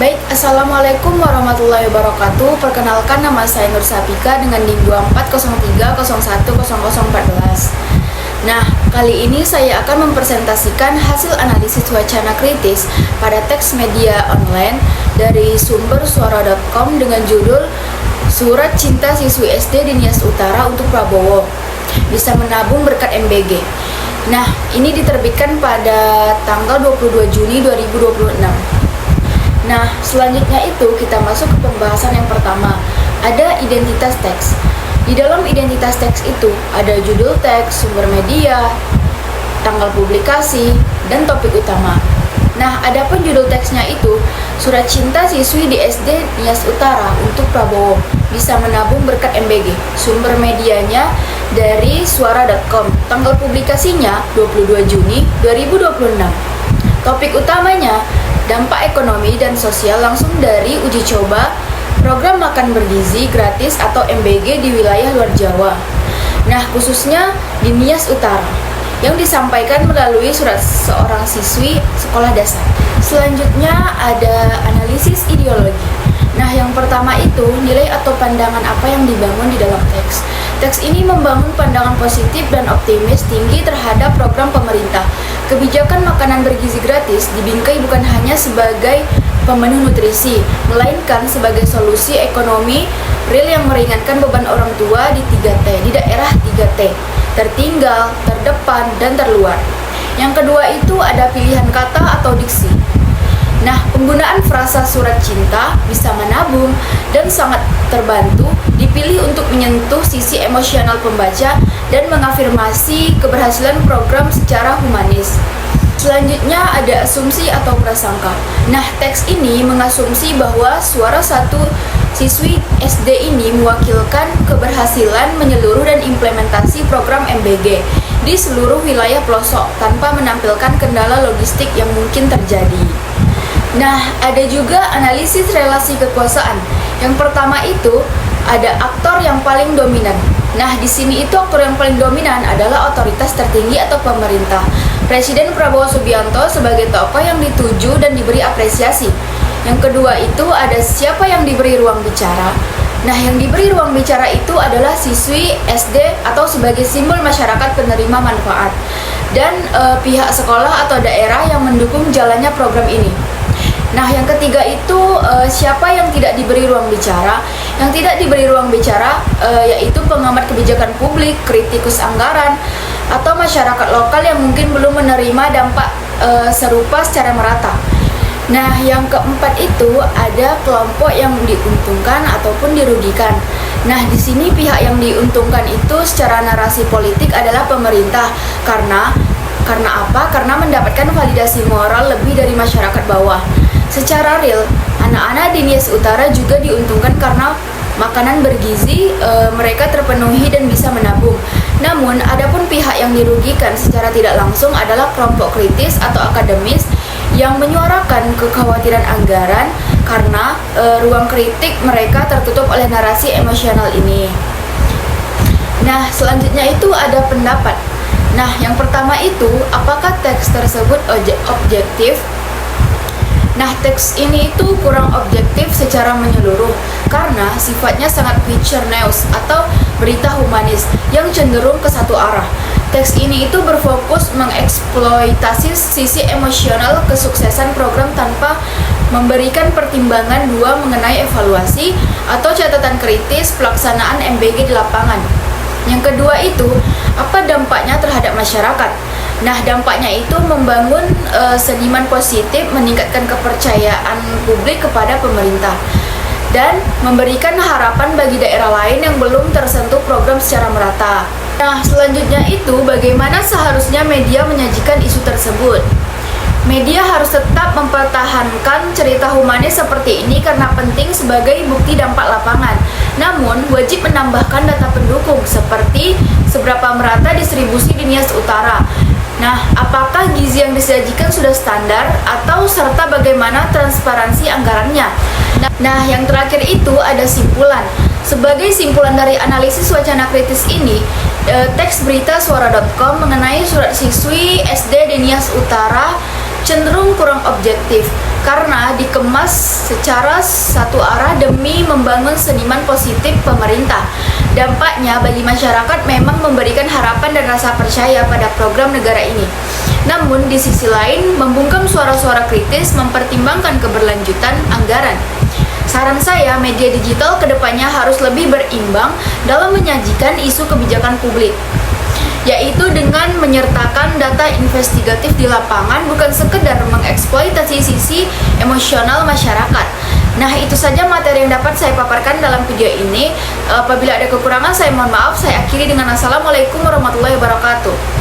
Baik, Assalamualaikum warahmatullahi wabarakatuh. Perkenalkan, nama saya Nur Sapika dengan NIM 2403010014. Nah, kali ini saya akan mempresentasikan hasil analisis wacana kritis pada teks media online dari sumber suara.com dengan judul Surat Cinta Siswi SD di Nias Utara untuk Prabowo, bisa menabung berkat MBG. Nah, ini diterbitkan pada tanggal 22 Juni 2026. Nah, selanjutnya itu kita masuk ke pembahasan yang pertama. Ada identitas teks. Di dalam identitas teks itu ada judul teks, sumber media, tanggal publikasi, dan topik utama. Nah, adapun judul teksnya itu Surat Cinta Siswi di SD Nias Utara untuk Prabowo, bisa menabung berkat MBG. Sumber medianya dari suara.com. Tanggal publikasinya 22 Juni 2026. Topik utamanya dampak ekonomi dan sosial langsung dari uji coba program makan bergizi gratis atau MBG di wilayah luar Jawa. Nah, khususnya di Nias Utara, yang disampaikan melalui surat seorang siswi sekolah dasar. Selanjutnya ada analisis ideologi. Nah, yang pertama itu nilai atau pandangan apa yang dibangun di dalam teks. Teks ini membangun pandangan positif dan optimis tinggi terhadap program pemerintah. Kebijakan makanan bergizi gratis dibingkai bukan hanya sebagai pemenuh nutrisi, melainkan sebagai solusi ekonomi real yang meringankan beban orang tua di 3T, di daerah 3T, tertinggal, terdepan, dan terluar. Yang kedua itu ada pilihan kata atau diksi. Nah, penggunaan frasa surat cinta bisa menabung dan sangat terbantu dipilih untuk menyentuh sisi emosional pembaca dan mengafirmasi keberhasilan program secara humanis. Selanjutnya ada asumsi atau prasangka. Nah, teks ini mengasumsi bahwa suara satu siswi SD ini mewakilkan keberhasilan menyeluruh dan implementasi program MBG di seluruh wilayah pelosok tanpa menampilkan kendala logistik yang mungkin terjadi. Nah, ada juga analisis relasi kekuasaan. Yang pertama itu ada aktor yang paling dominan. Nah, di sini itu aktor yang paling dominan adalah otoritas tertinggi atau pemerintah. Presiden Prabowo Subianto sebagai tokoh yang dituju dan diberi apresiasi. Yang kedua itu ada siapa yang diberi ruang bicara. Nah, yang diberi ruang bicara itu adalah siswi SD atau sebagai simbol masyarakat penerima manfaat dan pihak sekolah atau daerah yang mendukung jalannya program ini. Nah, yang ketiga itu siapa yang tidak diberi ruang bicara? Yang tidak diberi ruang bicara yaitu pengamat kebijakan publik, kritikus anggaran, atau masyarakat lokal yang mungkin belum menerima dampak serupa secara merata. Nah, yang keempat itu ada kelompok yang diuntungkan ataupun dirugikan. Nah, di sini pihak yang diuntungkan itu secara narasi politik adalah pemerintah. Karena apa? Karena mendapatkan validasi moral lebih dari masyarakat bawah. Secara real, anak-anak di Nias Utara juga diuntungkan karena makanan bergizi mereka terpenuhi dan bisa menabung. Namun, adapun pihak yang dirugikan secara tidak langsung adalah kelompok kritis atau akademis yang menyuarakan kekhawatiran anggaran karena ruang kritik mereka tertutup oleh narasi emosional ini. Nah, selanjutnya itu ada pendapat. Nah, yang pertama itu, apakah teks tersebut objektif? Nah, teks ini itu kurang objektif secara menyeluruh karena sifatnya sangat picture news atau berita humanis yang cenderung ke satu arah. Teks ini itu berfokus mengeksploitasi sisi emosional kesuksesan program tanpa memberikan pertimbangan dua mengenai evaluasi atau catatan kritis pelaksanaan MBG di lapangan. Yang kedua itu, apa dampaknya terhadap masyarakat? Nah, dampaknya itu membangun sentimen positif, meningkatkan kepercayaan publik kepada pemerintah, dan memberikan harapan bagi daerah lain yang belum tersentuh program secara merata. Nah, selanjutnya itu bagaimana seharusnya media menyajikan isu tersebut. Media harus tetap mempertahankan cerita humanis seperti ini karena penting sebagai bukti dampak lapangan. Namun, wajib menambahkan data pendukung seperti seberapa merata distribusi di Nias Utara. Nah, apakah gizi yang disajikan sudah standar atau serta bagaimana transparansi anggarannya? Nah, yang terakhir itu ada simpulan. Sebagai simpulan dari analisis wacana kritis ini, teks berita suara.com mengenai surat siswi SD di Nias Utara cenderung kurang objektif karena dikemas secara satu arah demi membangun seniman positif pemerintah. Dampaknya bagi masyarakat memang memberikan harapan dan rasa percaya pada program negara ini. Namun di sisi lain, membungkam suara-suara kritis mempertimbangkan keberlanjutan anggaran. Saran saya, media digital kedepannya harus lebih berimbang dalam menyajikan isu kebijakan publik, yaitu dengan menyertakan data investigatif di lapangan, bukan sekedar mengeksploitasi sisi emosional masyarakat. Nah, itu saja materi yang dapat saya paparkan dalam video ini. Apabila ada kekurangan, saya mohon maaf. Saya akhiri dengan Assalamualaikum warahmatullahi wabarakatuh.